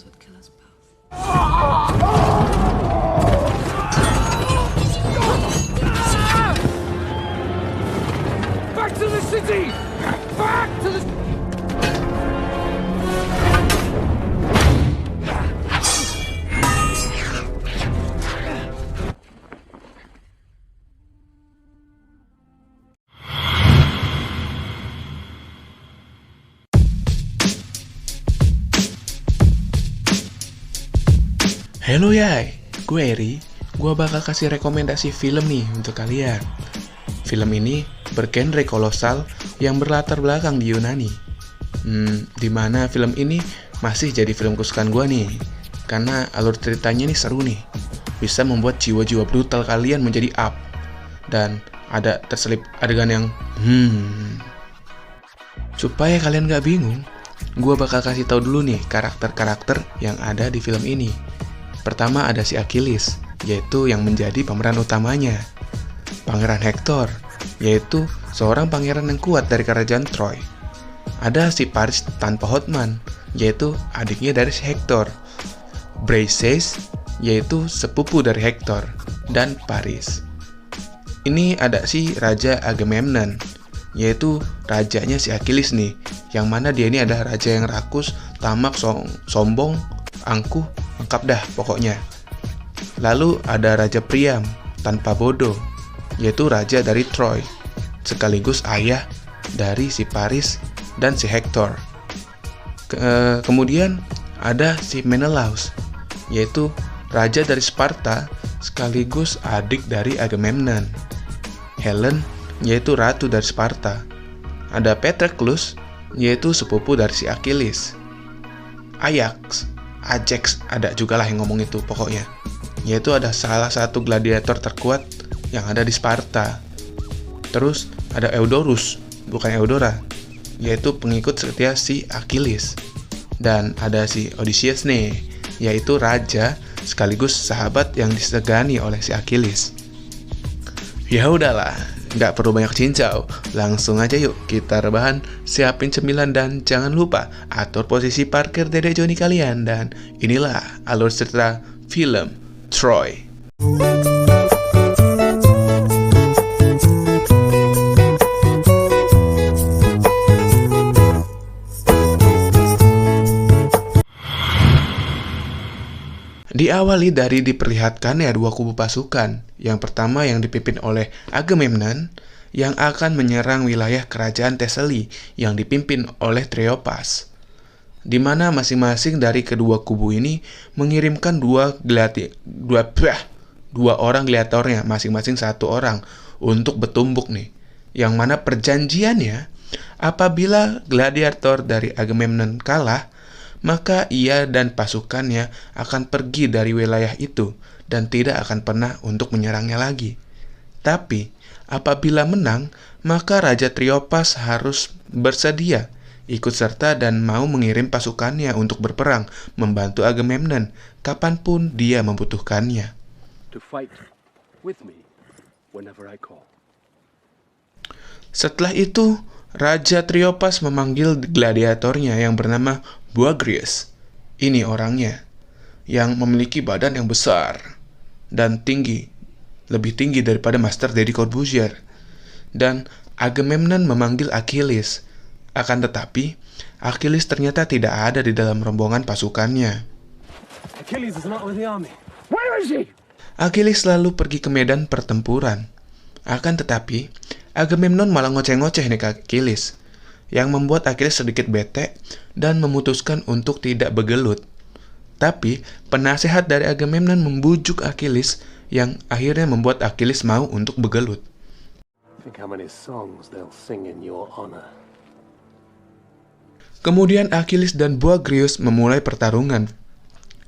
powers would kill us both. Back to the city! Back to the... Halo Yai, gue Eri. Gue bakal kasih rekomendasi film nih untuk kalian. Film ini bergenre kolosal yang berlatar belakang di Yunani. Dimana film ini masih jadi film kesukaan gue nih. Karena alur ceritanya nih seru nih. Bisa membuat jiwa-jiwa brutal kalian menjadi up. Dan ada terselip adegan yang Supaya kalian gak bingung, gue bakal kasih tahu dulu nih karakter-karakter yang ada di film ini. Pertama ada si Achilles, yaitu yang menjadi pemeran utamanya. Pangeran Hector, yaitu seorang pangeran yang kuat dari kerajaan Troy. Ada si Paris tanpa Hotman, yaitu adiknya dari si Hector. Briseis, yaitu sepupu dari Hector, dan Paris. Ini ada si Raja Agamemnon, yaitu rajanya si Achilles nih, yang mana dia ini adalah raja yang rakus, tamak, sombong, angkuh, lengkap dah pokoknya. Lalu ada Raja Priam tanpa bodoh, yaitu raja dari Troy, sekaligus ayah dari si Paris dan si Hector. Kemudian ada si Menelaus, yaitu raja dari Sparta, sekaligus adik dari Agamemnon. Helen, yaitu ratu dari Sparta. Ada Patroclus, yaitu sepupu dari si Achilles. Ajax, ada juga lah yang ngomong itu pokoknya. Yaitu ada salah satu gladiator terkuat yang ada di Sparta. Terus ada Eudorus, bukan Eudora, yaitu pengikut setia si Achilles. Dan ada si Odysseus nih, yaitu raja sekaligus sahabat yang disegani oleh si Achilles. Ya udahlah, nggak perlu banyak cincau, langsung aja yuk kita rebahan, siapin cemilan dan jangan lupa atur posisi parkir Dedek Joni kalian. Dan inilah alur cerita film Troy. Diawali dari diperlihatkannya dua kubu pasukan. Yang pertama yang dipimpin oleh Agamemnon yang akan menyerang wilayah kerajaan Thessaly yang dipimpin oleh Triopas. Di mana masing-masing dari kedua kubu ini mengirimkan dua orang gladiatornya, masing-masing satu orang untuk bertumbuk nih. Yang mana perjanjiannya apabila gladiator dari Agamemnon kalah, maka ia dan pasukannya akan pergi dari wilayah itu dan tidak akan pernah untuk menyerangnya lagi. Tapi, apabila menang, maka Raja Triopas harus bersedia ikut serta dan mau mengirim pasukannya untuk berperang membantu Agamemnon kapanpun dia membutuhkannya. To fight with me whenever I call. Setelah itu, Raja Triopas memanggil gladiatornya yang bernama Boagrius. Ini orangnya yang memiliki badan yang besar dan tinggi, lebih tinggi daripada Master Deddy Corbuzier. Dan Agamemnon memanggil Achilles. Akan tetapi, Achilles ternyata tidak ada di dalam rombongan pasukannya. Achilles is not with the army. Where is he? Achilles lalu pergi ke medan pertempuran. Akan tetapi, Agamemnon malah ngoceh-ngoceh nih ke Achilles, yang membuat Achilles sedikit bete dan memutuskan untuk tidak bergelut. Tapi, penasehat dari Agamemnon membujuk Achilles yang akhirnya membuat Achilles mau untuk bergelut. Think how many songs they'll sing in your honor. Kemudian Achilles dan Boagrius memulai pertarungan,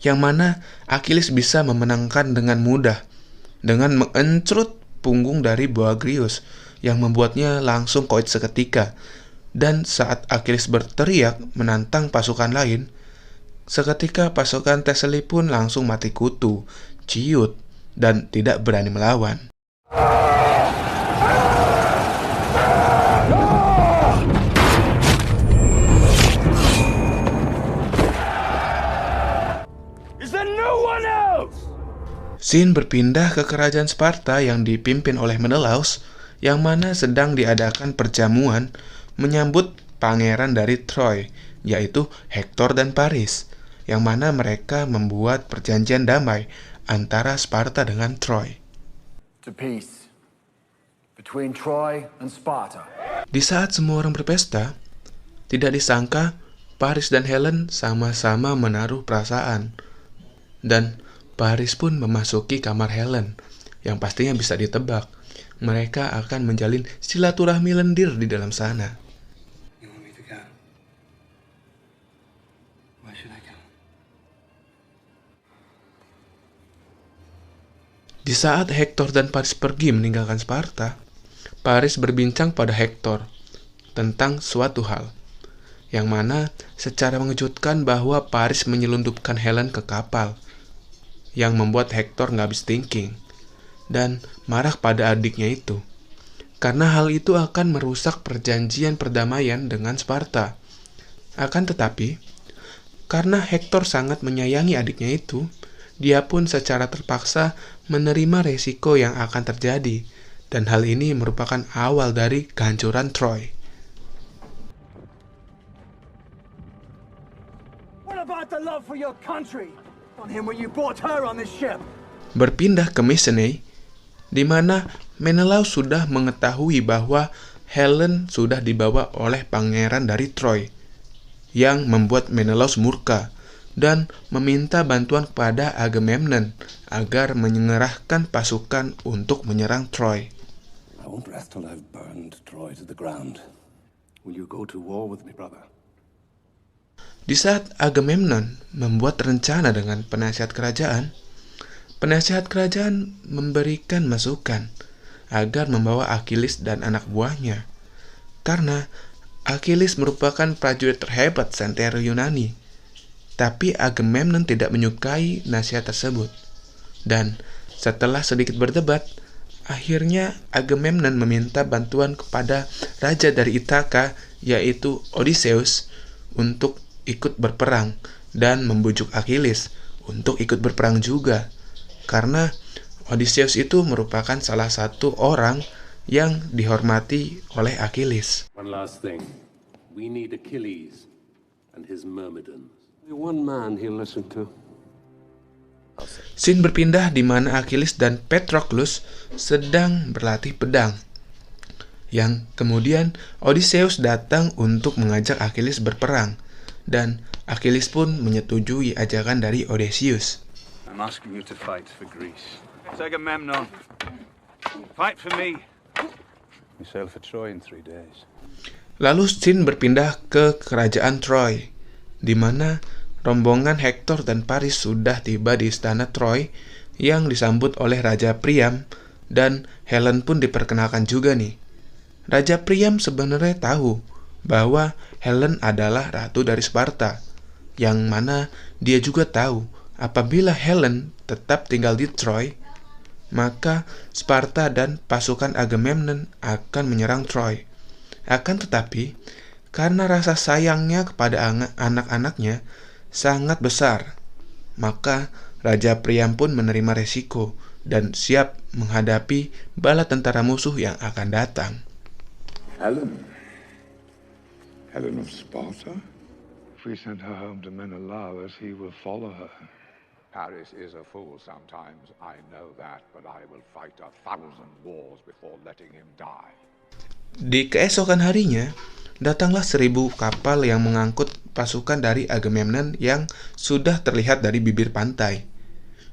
yang mana Achilles bisa memenangkan dengan mudah dengan mengencrut punggung dari Boagrius yang membuatnya langsung koit seketika. Dan saat Achilles berteriak menantang pasukan lain, seketika pasukan Thessaly pun langsung mati kutu, ciut, dan tidak berani melawan. Scene berpindah ke kerajaan Sparta yang dipimpin oleh Menelaus, yang mana sedang diadakan perjamuan menyambut pangeran dari Troy, yaitu Hektor dan Paris, yang mana mereka membuat perjanjian damai antara Sparta dengan Troy. To peace between Troy and Sparta. Di saat semua orang berpesta, tidak disangka Paris dan Helen sama-sama menaruh perasaan. Dan Paris pun memasuki kamar Helen, yang pastinya bisa ditebak. Mereka akan menjalin silaturahmi lendir di dalam sana. Di saat Hektor dan Paris pergi meninggalkan Sparta, Paris berbincang pada Hektor tentang suatu hal, yang mana secara mengejutkan bahwa Paris menyelundupkan Helen ke kapal, yang membuat Hektor nggak habis thinking dan marah pada adiknya itu, karena hal itu akan merusak perjanjian perdamaian dengan Sparta. Akan tetapi, karena Hektor sangat menyayangi adiknya itu, dia pun secara terpaksa menerima resiko yang akan terjadi, dan hal ini merupakan awal dari kehancuran Troy. What about the love for your country? On him when you brought her on this ship. Berpindah ke Mycenae, di mana Menelaus sudah mengetahui bahwa Helen sudah dibawa oleh pangeran dari Troy, yang membuat Menelaus murka dan meminta bantuan kepada Agamemnon agar menyerahkan pasukan untuk menyerang Troy. I won't rest till I've burned Troy to the ground. Will you go to war with me, brother? Di saat Agamemnon membuat rencana dengan penasihat kerajaan memberikan masukan agar membawa Achilles dan anak buahnya, karena Achilles merupakan prajurit terhebat sentero Yunani. Tapi Agamemnon tidak menyukai nasihat tersebut, dan setelah sedikit berdebat, akhirnya Agamemnon meminta bantuan kepada raja dari Ithaka, yaitu Odysseus, untuk ikut berperang dan membujuk Achilles untuk ikut berperang juga, karena Odysseus itu merupakan salah satu orang yang dihormati oleh Achilles. One last thing. We need Achilles and his myrmidons. Only one man he'll listen to. Scene berpindah di mana Achilles dan Patroclus sedang berlatih pedang, yang kemudian Odysseus datang untuk mengajak Achilles berperang, dan Achilles pun menyetujui ajakan dari Odysseus. I'm asking you to fight for Greece. Agamemnon, fight for me. We sail for Troy in 3 days. Lalu scene berpindah ke kerajaan Troy, di mana rombongan Hektor dan Paris sudah tiba di istana Troy yang disambut oleh Raja Priam, dan Helen pun diperkenalkan juga nih. Raja Priam sebenarnya tahu bahwa Helen adalah ratu dari Sparta, yang mana dia juga tahu apabila Helen tetap tinggal di Troy, maka Sparta dan pasukan Agamemnon akan menyerang Troy. Akan tetapi, karena rasa sayangnya kepada anak-anaknya sangat besar, maka Raja Priam pun menerima resiko dan siap menghadapi bala tentara musuh yang akan datang. Helen of Sparta? If we send her home to Menelaus, he will follow her. Paris is a fool sometimes, I know that, but I will fight 1,000 wars before letting him die. Di keesokan harinya, datanglah 1.000 kapal yang mengangkut pasukan dari Agamemnon yang sudah terlihat dari bibir pantai,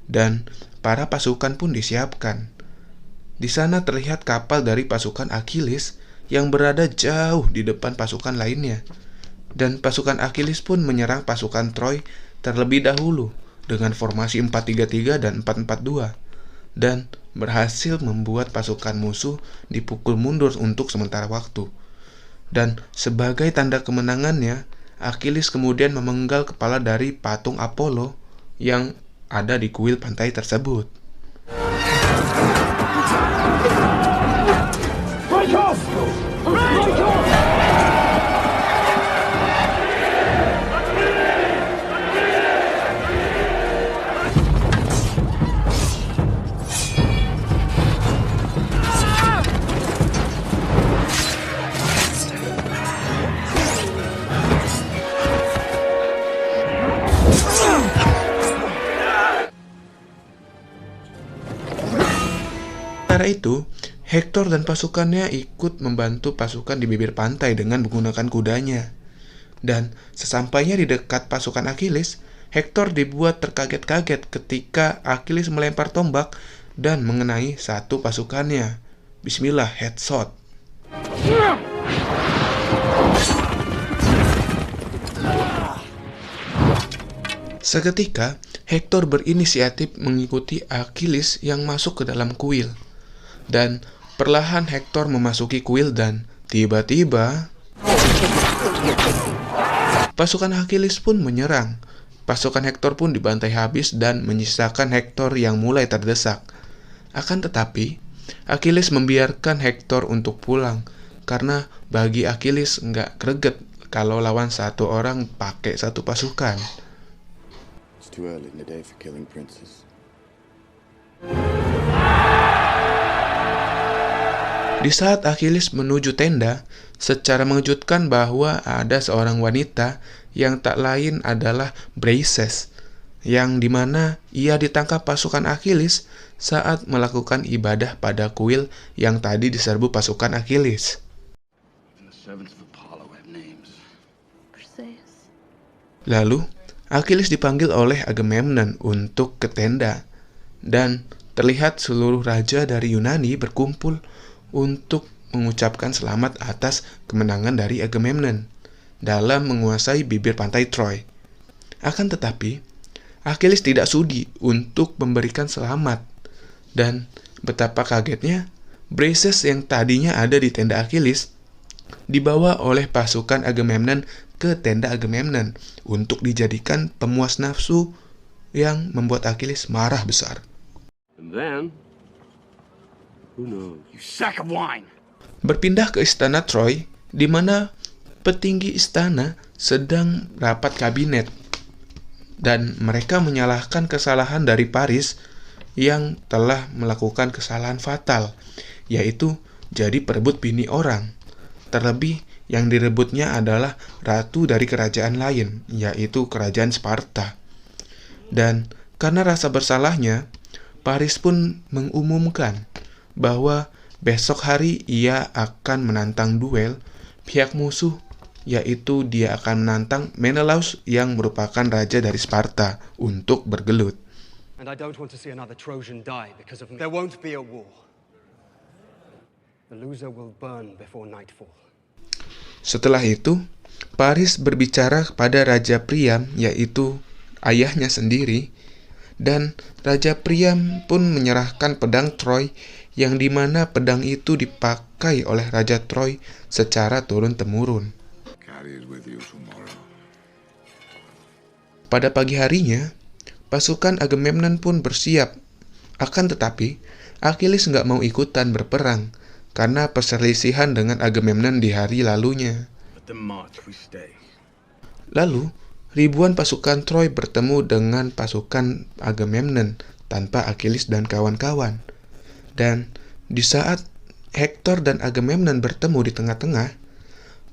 dan para pasukan pun disiapkan. Di sana terlihat kapal dari pasukan Achilles yang berada jauh di depan pasukan lainnya, dan pasukan Achilles pun menyerang pasukan Troy terlebih dahulu dengan formasi 4-3-3 dan 4-4-2, dan berhasil membuat pasukan musuh dipukul mundur untuk sementara waktu. Dan sebagai tanda kemenangannya, Achilles kemudian memenggal kepala dari patung Apollo yang ada di kuil pantai tersebut. Sementara itu, Hektor dan pasukannya ikut membantu pasukan di bibir pantai dengan menggunakan kudanya. Dan sesampainya di dekat pasukan Achilles, Hektor dibuat terkaget-kaget ketika Achilles melempar tombak dan mengenai satu pasukannya. Bismillah, headshot. Seketika, Hektor berinisiatif mengikuti Achilles yang masuk ke dalam kuil. Dan perlahan Hektor memasuki kuil dan tiba-tiba pasukan Achilles pun menyerang. Pasukan Hektor pun dibantai habis dan menyisakan Hektor yang mulai terdesak. Akan tetapi, Achilles membiarkan Hektor untuk pulang karena bagi Achilles nggak greget kalau lawan satu orang pakai satu pasukan. Too early in the day for killing princes. Di saat Achilles menuju tenda, secara mengejutkan bahwa ada seorang wanita yang tak lain adalah Briseis, yang dimana ia ditangkap pasukan Achilles saat melakukan ibadah pada kuil yang tadi diserbu pasukan Achilles. Lalu, Achilles dipanggil oleh Agamemnon untuk ke tenda, dan terlihat seluruh raja dari Yunani berkumpul untuk mengucapkan selamat atas kemenangan dari Agamemnon dalam menguasai bibir pantai Troy. Akan tetapi, Achilles tidak sudi untuk memberikan selamat, dan betapa kagetnya, Briseis yang tadinya ada di tenda Achilles dibawa oleh pasukan Agamemnon ke tenda Agamemnon untuk dijadikan pemuas nafsu yang membuat Achilles marah besar. And then, who knows? You sack of wine! Berpindah ke istana Troy, di mana petinggi istana sedang rapat kabinet, dan mereka menyalahkan kesalahan dari Paris yang telah melakukan kesalahan fatal, yaitu jadi perebut bini orang. Terlebih, yang direbutnya adalah ratu dari kerajaan lain, yaitu kerajaan Sparta. Dan karena rasa bersalahnya, Paris pun mengumumkan bahwa besok hari ia akan menantang duel pihak musuh, yaitu dia akan menantang Menelaus yang merupakan raja dari Sparta untuk bergelut. And I don't want to see another Trojan die because of me. There won't be a war. The loser will burn before nightfall. Setelah itu, Paris berbicara kepada Raja Priam, yaitu ayahnya sendiri, dan Raja Priam pun menyerahkan pedang Troy, yang dimana pedang itu dipakai oleh Raja Troy secara turun-temurun. Pada pagi harinya, pasukan Agamemnon pun bersiap. Akan tetapi, Achilles nggak mau ikutan berperang, karena perselisihan dengan Agamemnon di hari lalunya. Lalu, ribuan pasukan Troy bertemu dengan pasukan Agamemnon tanpa Achilles dan kawan-kawan. Dan di saat Hektor dan Agamemnon bertemu di tengah-tengah,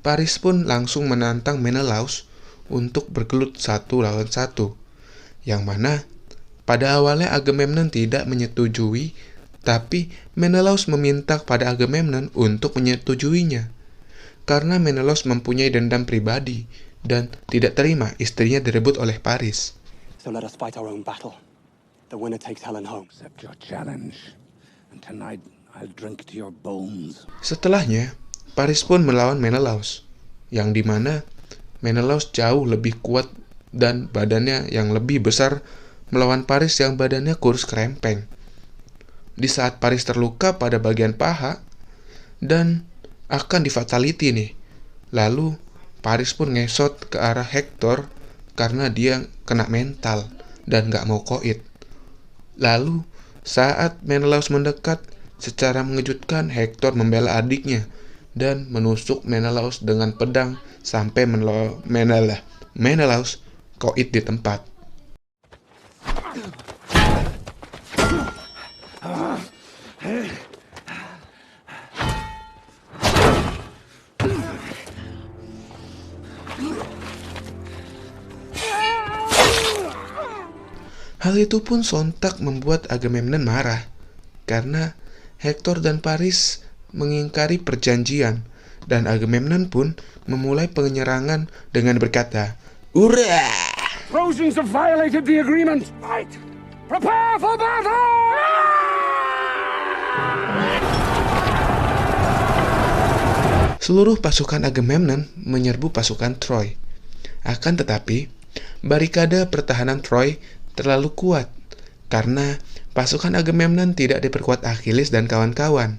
Paris pun langsung menantang Menelaus untuk bergelut satu lawan satu, yang mana pada awalnya Agamemnon tidak menyetujui, tapi Menelaus meminta pada Agamemnon untuk menyetujuinya, karena Menelaus mempunyai dendam pribadi dan tidak terima istrinya direbut oleh Paris. So let us fight our own battle. The winner takes Helen home. Accept your challenge, and tonight I'll drink to your bones. Setelahnya, Paris pun melawan Menelaus, yang dimana Menelaus jauh lebih kuat dan badannya yang lebih besar melawan Paris yang badannya kurus kerempeng. Di saat Paris terluka pada bagian paha dan akan di-fatality nih. Lalu Paris pun ngesot ke arah Hektor karena dia kena mental dan gak mau koit. Lalu saat Menelaus mendekat, secara mengejutkan Hektor membela adiknya dan menusuk Menelaus dengan pedang sampai Menelaus koit di tempat. Hal itu pun sontak membuat Agamemnon marah, karena Hektor dan Paris mengingkari perjanjian, dan Agamemnon pun memulai penyerangan dengan berkata, "Ura! Trojans have violated the agreement! Fight! Prepare for battle!" Seluruh pasukan Agamemnon menyerbu pasukan Troy. Akan tetapi, barikade pertahanan Troy terlalu kuat karena pasukan Agamemnon tidak diperkuat Achilles dan kawan-kawan.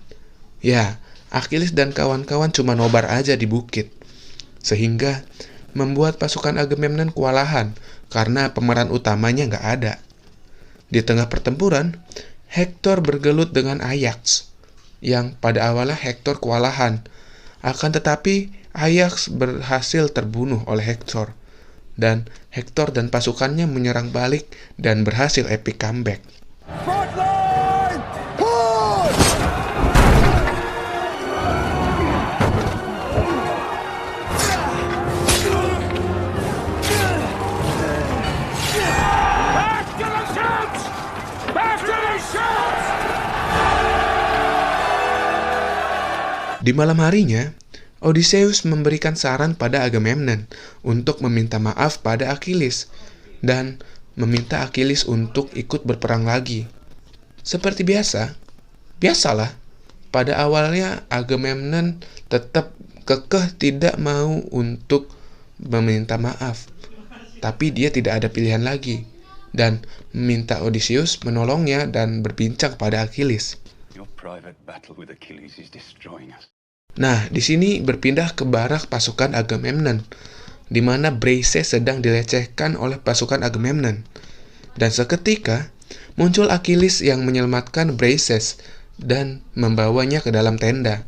Ya, Achilles dan kawan-kawan cuma nobar aja di bukit. Sehingga membuat pasukan Agamemnon kewalahan karena pemeran utamanya nggak ada. Di tengah pertempuran, Hektor bergelut dengan Ajax, yang pada awalnya Hektor kewalahan. Akan tetapi, Ajax berhasil terbunuh oleh Hektor. Dan Hektor dan pasukannya menyerang balik dan berhasil epic comeback. Frontline! Push! Back to the ships! Back to the ships! Di malam harinya, Odysseus memberikan saran pada Agamemnon untuk meminta maaf pada Achilles dan meminta Achilles untuk ikut berperang lagi. Seperti biasalah, pada awalnya Agamemnon tetap kekeh tidak mau untuk meminta maaf. Tapi dia tidak ada pilihan lagi dan meminta Odysseus menolongnya dan berbincang pada Achilles. Your private battle with Achilles is destroying us. Nah, di sini berpindah ke barak pasukan Agamemnon, di mana Briseis sedang dilecehkan oleh pasukan Agamemnon. Dan seketika, muncul Achilles yang menyelamatkan Briseis dan membawanya ke dalam tenda.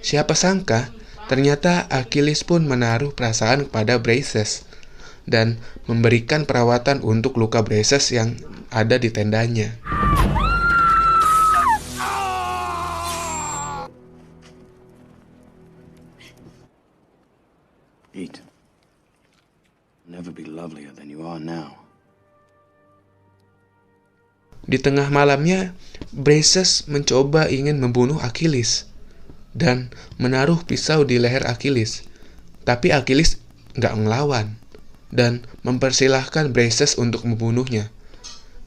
Siapa sangka, ternyata Achilles pun menaruh perasaan kepada Briseis dan memberikan perawatan untuk luka Briseis yang ada di tendanya. Eat. Never be lovelier than you are now. Di tengah malamnya, Briseis mencoba ingin membunuh Achilles dan menaruh pisau di leher Achilles. Tapi Achilles nggak ngelawan dan mempersilahkan Briseis untuk membunuhnya.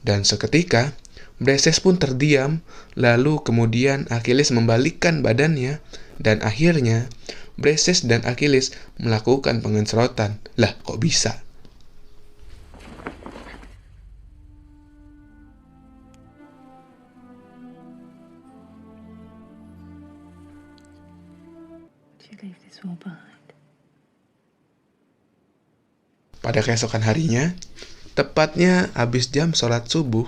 Dan seketika, Briseis pun terdiam, lalu kemudian Achilles membalikkan badannya dan akhirnya Briseis dan Achilles melakukan pengencerotan. Lah, kok bisa? Pada keesokan harinya, tepatnya habis jam sholat subuh,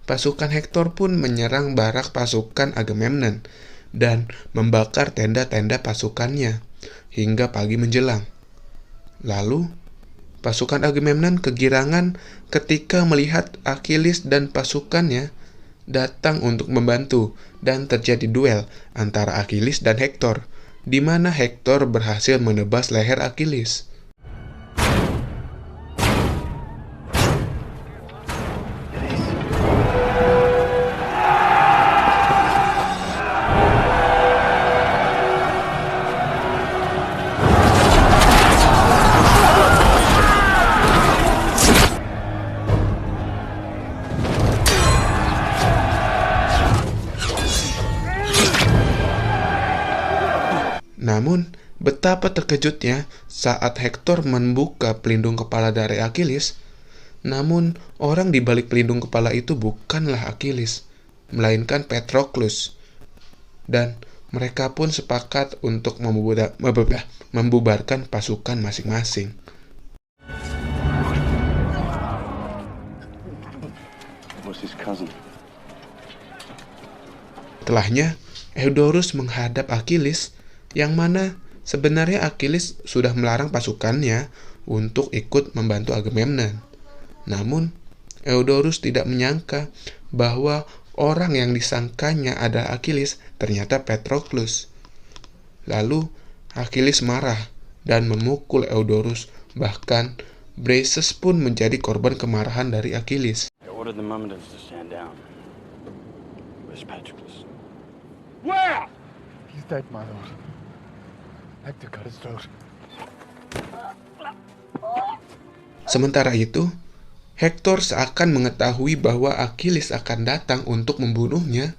pasukan Hektor pun menyerang barak pasukan Agamemnon dan membakar tenda-tenda pasukannya hingga pagi menjelang. Lalu, pasukan Agamemnon kegirangan ketika melihat Achilles dan pasukannya datang untuk membantu dan terjadi duel antara Achilles dan Hektor, di mana Hektor berhasil menebas leher Achilles. Namun, betapa terkejutnya saat Hektor membuka pelindung kepala dari Achilles. Namun, orang di balik pelindung kepala itu bukanlah Achilles, melainkan Patroclus. Dan mereka pun sepakat untuk membubarkan pasukan masing-masing. Setelahnya, Eudorus menghadap Achilles, yang mana sebenarnya Achilles sudah melarang pasukannya untuk ikut membantu Agamemnon. Namun, Eudorus tidak menyangka bahwa orang yang disangkanya adalah Achilles ternyata Patroclus. Lalu, Achilles marah dan memukul Eudorus, bahkan Briseis pun menjadi korban kemarahan dari Achilles. I ordered the Myrmidons to stand down. Where's Patroclus? Where? He's dead, my lord. Hector cut his throat. Sementara itu, Hector seakan mengetahui bahwa Achilles akan datang untuk membunuhnya.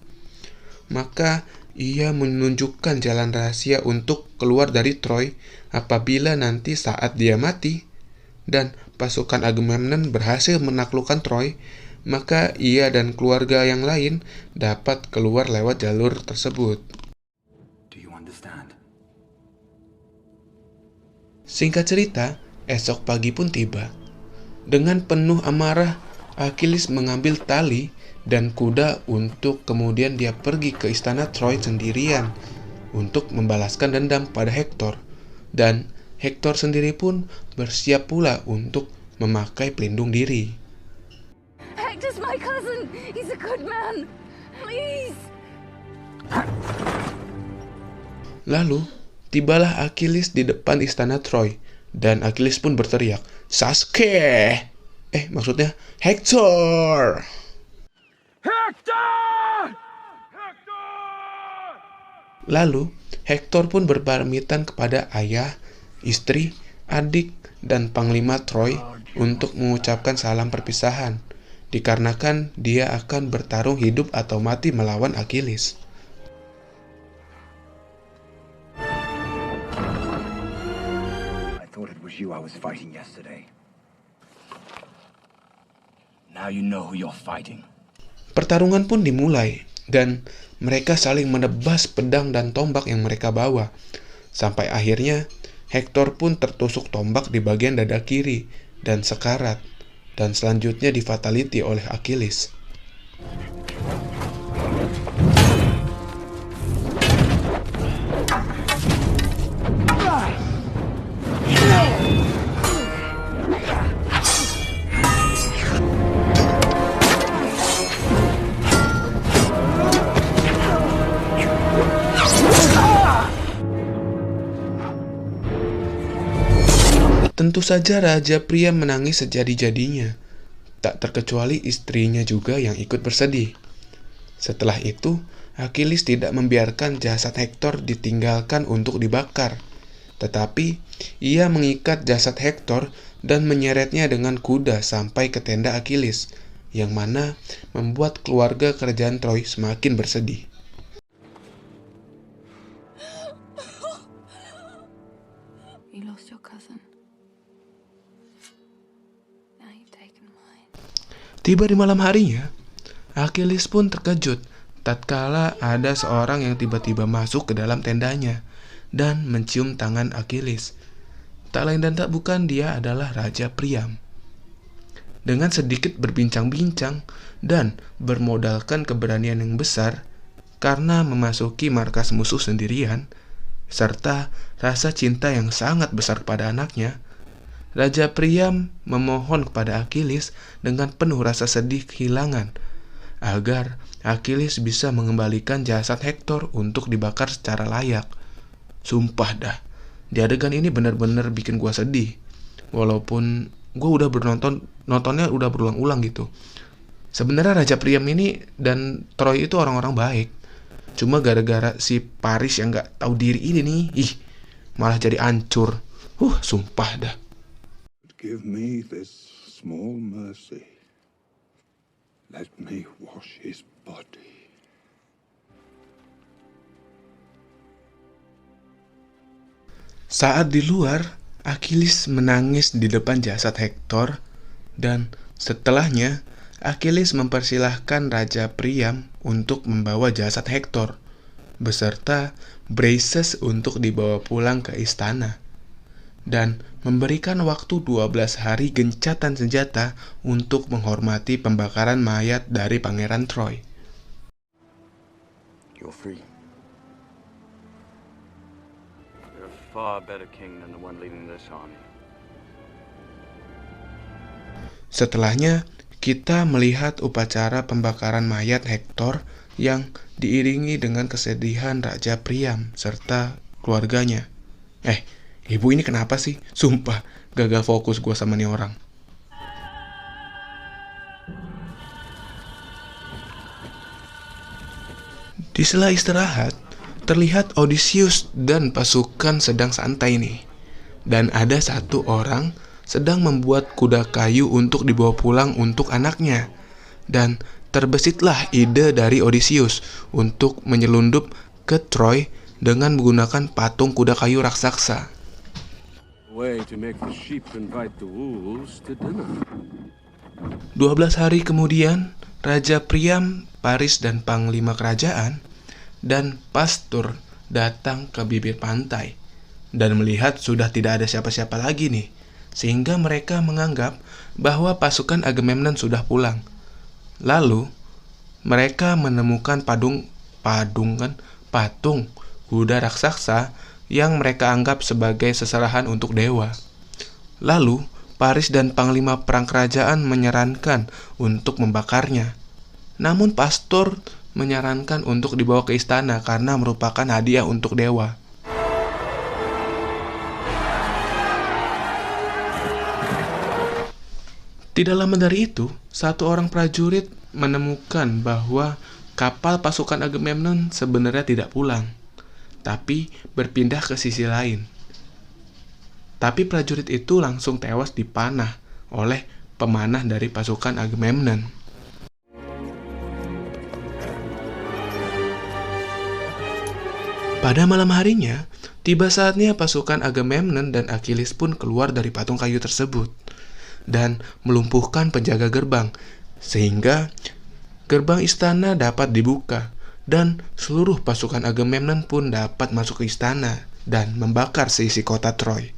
Maka ia menunjukkan jalan rahasia untuk keluar dari Troy apabila nanti saat dia mati dan pasukan Agamemnon berhasil menaklukkan Troy, maka ia dan keluarga yang lain dapat keluar lewat jalur tersebut. Do you understand? Singkat cerita, esok pagi pun tiba. Dengan penuh amarah, Achilles mengambil tali dan kuda untuk kemudian dia pergi ke istana Troy sendirian untuk membalaskan dendam pada Hector. Dan Hector sendiri pun bersiap pula untuk memakai pelindung diri. Hector's my cousin. He's a good man. Please. Lalu, tibalah Achilles di depan istana Troy dan Achilles pun berteriak, "Sasuke!" Maksudnya Hector! Hector! Lalu, Hector pun berpamitan kepada ayah, istri, adik, dan panglima Troy untuk mengucapkan salam perpisahan, dikarenakan dia akan bertarung hidup atau mati melawan Achilles. I thought it was you I was fighting yesterday. Now you know who you're fighting. Pertarungan pun dimulai, dan mereka saling menebas pedang dan tombak yang mereka bawa. Sampai akhirnya, Hector pun tertusuk tombak di bagian dada kiri dan sekarat, dan selanjutnya difatality oleh Achilles. Tentu saja Raja Priam menangis sejadi-jadinya, tak terkecuali istrinya juga yang ikut bersedih. Setelah itu, Achilles tidak membiarkan jasad Hector ditinggalkan untuk dibakar, tetapi ia mengikat jasad Hector dan menyeretnya dengan kuda sampai ke tenda Achilles, yang mana membuat keluarga kerajaan Troy semakin bersedih. You lost your cousin. Tiba di malam harinya, Achilles pun terkejut tatkala ada seorang yang tiba-tiba masuk ke dalam tendanya dan mencium tangan Achilles. Tak lain dan tak bukan, dia adalah Raja Priam. Dengan sedikit berbincang-bincang dan bermodalkan keberanian yang besar karena memasuki markas musuh sendirian, serta rasa cinta yang sangat besar kepada anaknya, Raja Priam memohon kepada Achilles dengan penuh rasa sedih kehilangan agar Achilles bisa mengembalikan jasad Hector untuk dibakar secara layak. Sumpah dah, di adegan ini benar-benar bikin gua sedih. Walaupun gua udah nontonnya udah berulang-ulang gitu. Sebenarnya Raja Priam ini dan Troy itu orang-orang baik. Cuma gara-gara si Paris yang gak tahu diri ini nih, malah jadi hancur. Sumpah dah. Give me this small mercy. Let me wash his body. Saat di luar, Achilles menangis di depan jasad Hector, dan setelahnya Achilles mempersilahkan Raja Priam untuk membawa jasad Hector beserta braces untuk dibawa pulang ke istana, dan memberikan waktu 12 hari gencatan senjata untuk menghormati pembakaran mayat dari Pangeran Troy. You're free. You're a far better king than the one leading this army. Setelahnya, kita melihat upacara pembakaran mayat Hector yang diiringi dengan kesedihan Raja Priam serta keluarganya. Ibu ini kenapa sih? Sumpah, gagal fokus gue sama nih orang. Di sela istirahat, terlihat Odysseus dan pasukan sedang santai nih. Dan ada satu orang sedang membuat kuda kayu untuk dibawa pulang untuk anaknya. Dan terbesitlah ide dari Odysseus untuk menyelundup ke Troy dengan menggunakan patung kuda kayu raksasa. 12 hari kemudian, Raja Priam, Paris dan Panglima Kerajaan dan Pastur datang ke bibir pantai dan melihat sudah tidak ada siapa-siapa lagi nih, sehingga mereka menganggap bahwa pasukan Agamemnon sudah pulang. Lalu mereka menemukan patung kuda raksasa yang mereka anggap sebagai seserahan untuk dewa. Lalu Paris dan Panglima Perang Kerajaan menyarankan untuk membakarnya. Namun Pastor menyarankan untuk dibawa ke istana karena merupakan hadiah untuk dewa. Tidak lama dari itu, satu orang prajurit menemukan bahwa kapal pasukan Agamemnon sebenarnya tidak pulang, tapi berpindah ke sisi lain. Tapi prajurit itu langsung tewas dipanah oleh pemanah dari pasukan Agamemnon. Pada malam harinya, tiba saatnya pasukan Agamemnon dan Achilles pun keluar dari patung kayu tersebut dan melumpuhkan penjaga gerbang, sehingga gerbang istana dapat dibuka dan seluruh pasukan Agamemnon pun dapat masuk ke istana dan membakar seisi kota Troy.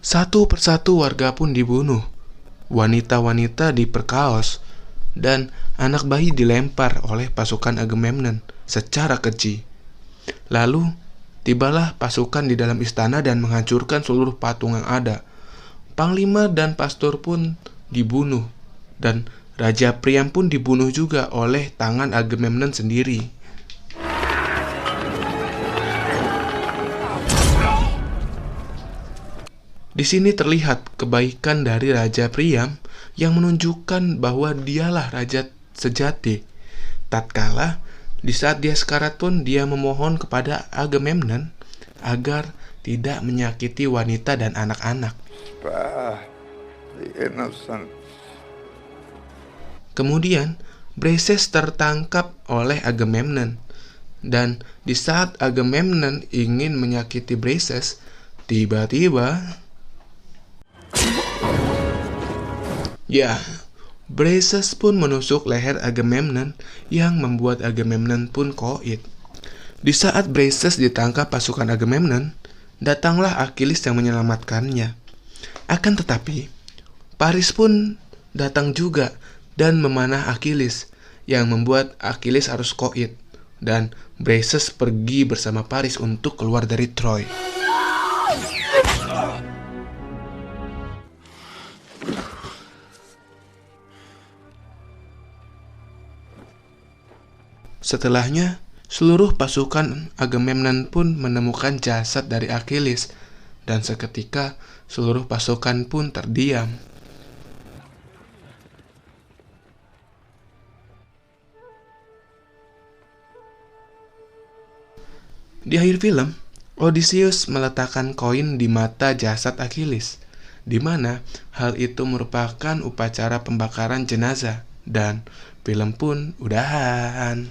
Satu persatu warga pun dibunuh, wanita-wanita diperkaos, dan anak bayi dilempar oleh pasukan Agamemnon secara keji. Lalu, tibalah pasukan di dalam istana dan menghancurkan seluruh patung yang ada. Panglima dan pastor pun dibunuh, dan Raja Priam pun dibunuh juga oleh tangan Agamemnon sendiri. Di sini terlihat kebaikan dari Raja Priam yang menunjukkan bahwa dialah raja sejati. Tatkala di saat dia sekarat pun dia memohon kepada Agamemnon agar tidak menyakiti wanita dan anak-anak. Spare the innocent. Kemudian Briseis tertangkap oleh Agamemnon, dan di saat Agamemnon ingin menyakiti Briseis, tiba-tiba Briseis pun menusuk leher Agamemnon yang membuat Agamemnon pun koit. Di saat Briseis ditangkap pasukan Agamemnon, datanglah Achilles yang menyelamatkannya. Akan tetapi, Paris pun datang juga dan memanah Achilles, yang membuat Achilles harus koit, dan Briseis pergi bersama Paris untuk keluar dari Troy. Setelahnya, seluruh pasukan Agamemnon pun menemukan jasad dari Achilles, dan seketika seluruh pasukan pun terdiam. Di akhir film, Odysseus meletakkan koin di mata jasad Achilles, di mana hal itu merupakan upacara pembakaran jenazah, dan film pun udahan.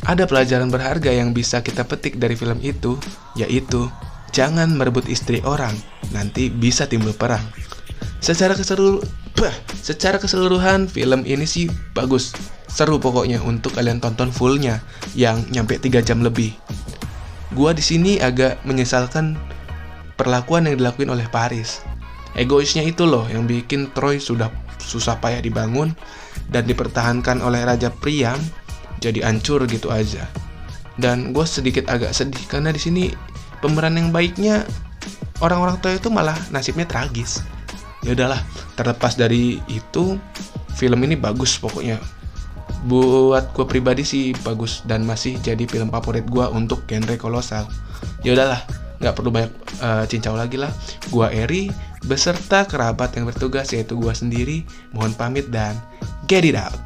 Ada pelajaran berharga yang bisa kita petik dari film itu, yaitu jangan merebut istri orang, nanti bisa timbul perang. Secara keseluruhan film ini sih bagus, seru pokoknya untuk kalian tonton fullnya yang nyampe 3 jam lebih. Gua di sini agak menyesalkan perlakuan yang dilakuin oleh Paris. Egoisnya itu loh yang bikin Troy sudah susah payah dibangun dan dipertahankan oleh Raja Priam jadi hancur gitu aja. Dan gue sedikit agak sedih karena di sini pemeran yang baiknya orang-orang tua itu malah nasibnya tragis. Ya udahlah, terlepas dari itu, film ini bagus pokoknya. Buat gue pribadi sih bagus dan masih jadi film favorit gue untuk genre kolosal. Ya udahlah, nggak perlu banyak cincau lagi lah. Gua Eri beserta kerabat yang bertugas yaitu gua sendiri mohon pamit dan get it out.